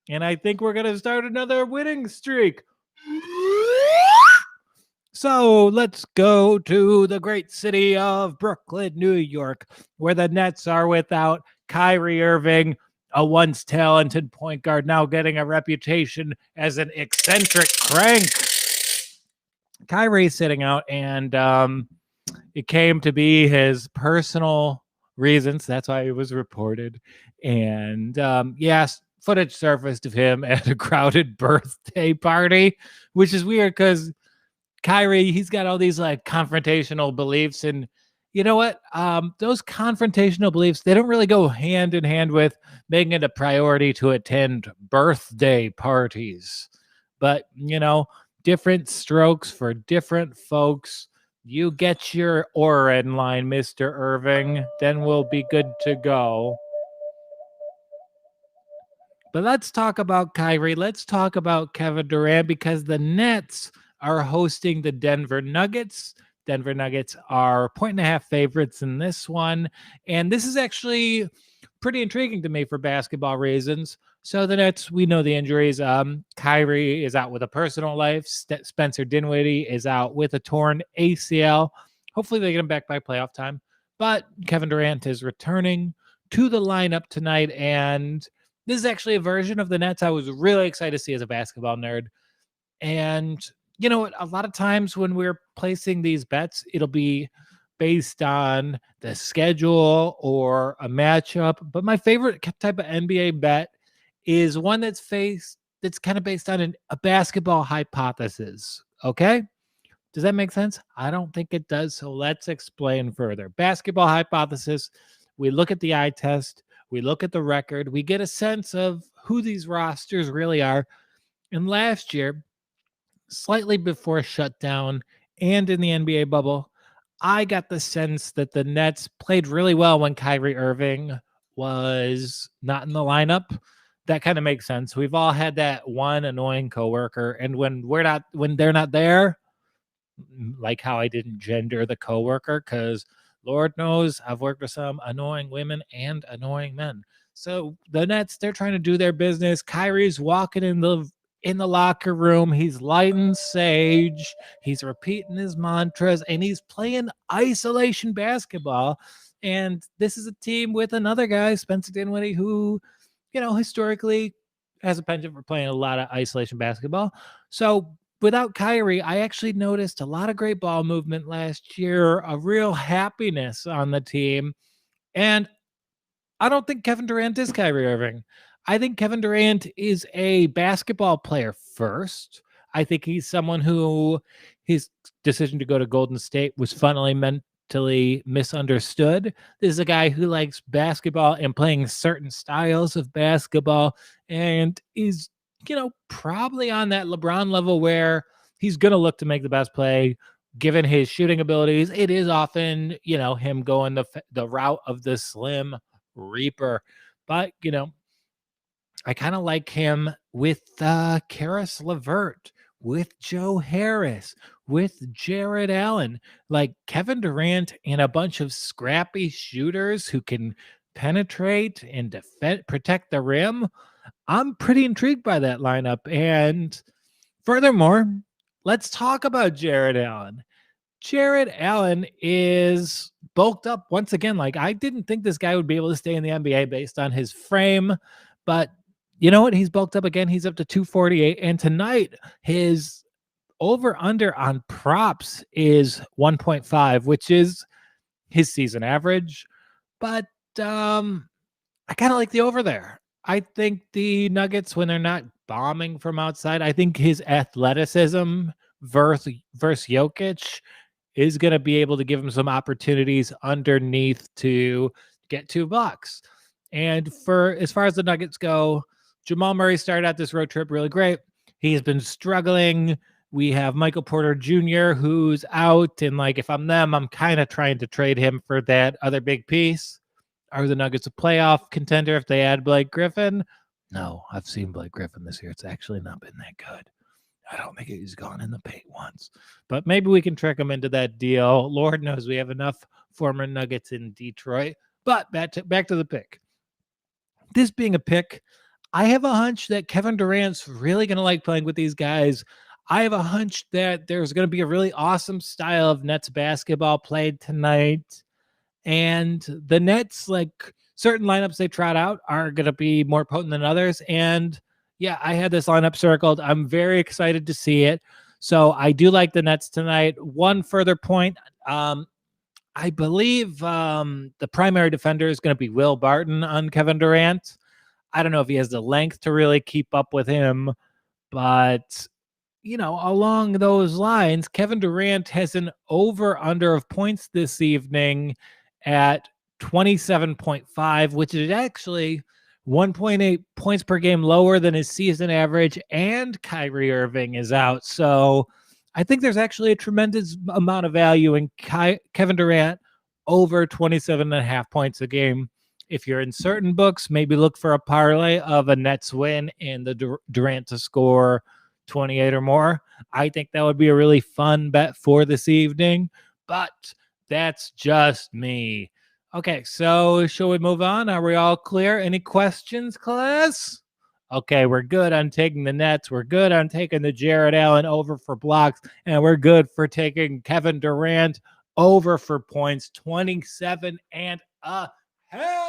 And I think we're going to start another winning streak. So let's go to the great city of Brooklyn, New York, where the Nets are without Kyrie Irving, a once talented point guard, now getting a reputation as an eccentric crank. Kyrie's sitting out, and it came to be his personal reasons. That's why it was reported. And yes, footage surfaced of him at a crowded birthday party, which is weird because Kyrie, he's got all these like confrontational beliefs. And you know what? Those confrontational beliefs, they don't really go hand in hand with making it a priority to attend birthday parties. But, different strokes for different folks. You get your aura in line, Mr. Irving, then we'll be good to go. But let's talk about Kyrie. Let's talk about Kevin Durant because the Nets are hosting the Denver Nuggets. Denver Nuggets are 1.5 favorites in this one. And this is actually pretty intriguing to me for basketball reasons. So the Nets, we know the injuries. Kyrie is out with a personal life. Spencer Dinwiddie is out with a torn ACL. Hopefully they get him back by playoff time. But Kevin Durant is returning to the lineup tonight. And this is actually a version of the Nets I was really excited to see as a basketball nerd. And you know what? A lot of times when we're placing these bets, it'll be based on the schedule or a matchup. But my favorite type of NBA bet is one that's kind of based on a basketball hypothesis. Okay? Does that make sense? I don't think it does. So let's explain further. Basketball hypothesis. We look at the eye test. We look at the record. We get a sense of who these rosters really are. And last year, slightly before shutdown and in the NBA bubble, I got the sense that the Nets played really well when Kyrie Irving was not in the lineup. That kind of makes sense. We've all had that one annoying coworker, and when they're not there, like how I didn't gender the coworker, because Lord knows I've worked with some annoying women and annoying men. So the Nets, they're trying to do their business. Kyrie's walking in the locker room. He's lighting sage. He's repeating his mantras, and he's playing isolation basketball. And this is a team with another guy, Spencer Dinwiddie, who, historically has a penchant for playing a lot of isolation basketball. So without Kyrie, I actually noticed a lot of great ball movement last year, a real happiness on the team. And I don't think Kevin Durant is Kyrie Irving. I think Kevin Durant is a basketball player first. I think he's someone who his decision to go to Golden State was funnily mentally misunderstood. This is a guy who likes basketball and playing certain styles of basketball and is, probably on that LeBron level where he's going to look to make the best play. Given his shooting abilities, it is often, him going the route of the slim Reaper. But, I kind of like him with Karis LeVert, with Joe Harris, with Jared Allen, like Kevin Durant and a bunch of scrappy shooters who can penetrate and protect the rim. I'm pretty intrigued by that lineup. And furthermore, let's talk about Jared Allen. Jared Allen is bulked up once again. Like, I didn't think this guy would be able to stay in the NBA based on his frame, but you know what? He's bulked up again. He's up to 248. And tonight, his over under on props is 1.5, which is his season average. But I kind of like the over there. I think the Nuggets, when they're not bombing from outside, I think his athleticism versus Jokic is going to be able to give him some opportunities underneath to get 2 blocks. And as far as the Nuggets go, Jamal Murray started out this road trip really great. He has been struggling. We have Michael Porter Jr., who's out. And if I'm them, I'm kind of trying to trade him for that other big piece. Are the Nuggets a playoff contender if they add Blake Griffin? No, I've seen Blake Griffin this year. It's actually not been that good. I don't think he's gone in the paint once. But maybe we can trick him into that deal. Lord knows we have enough former Nuggets in Detroit. But back to the pick. This being a pick, I have a hunch that Kevin Durant's really going to like playing with these guys. I have a hunch that there's going to be a really awesome style of Nets basketball played tonight. And the Nets, like certain lineups they trot out, are going to be more potent than others. And yeah, I had this lineup circled. I'm very excited to see it. So I do like the Nets tonight. One further point. I believe the primary defender is going to be Will Barton on Kevin Durant. I don't know if he has the length to really keep up with him, but along those lines, Kevin Durant has an over-under of points this evening at 27.5, which is actually 1.8 points per game lower than his season average, and Kyrie Irving is out. So I think there's actually a tremendous amount of value in Kevin Durant over 27.5 points a game. If you're in certain books, maybe look for a parlay of a Nets win and the Durant to score 28 or more. I think that would be a really fun bet for this evening, but that's just me. Okay, so shall we move on? Are we all clear? Any questions, class? Okay, we're good on taking the Nets. We're good on taking the Jared Allen over for blocks, and we're good for taking Kevin Durant over for points, 27 and a half.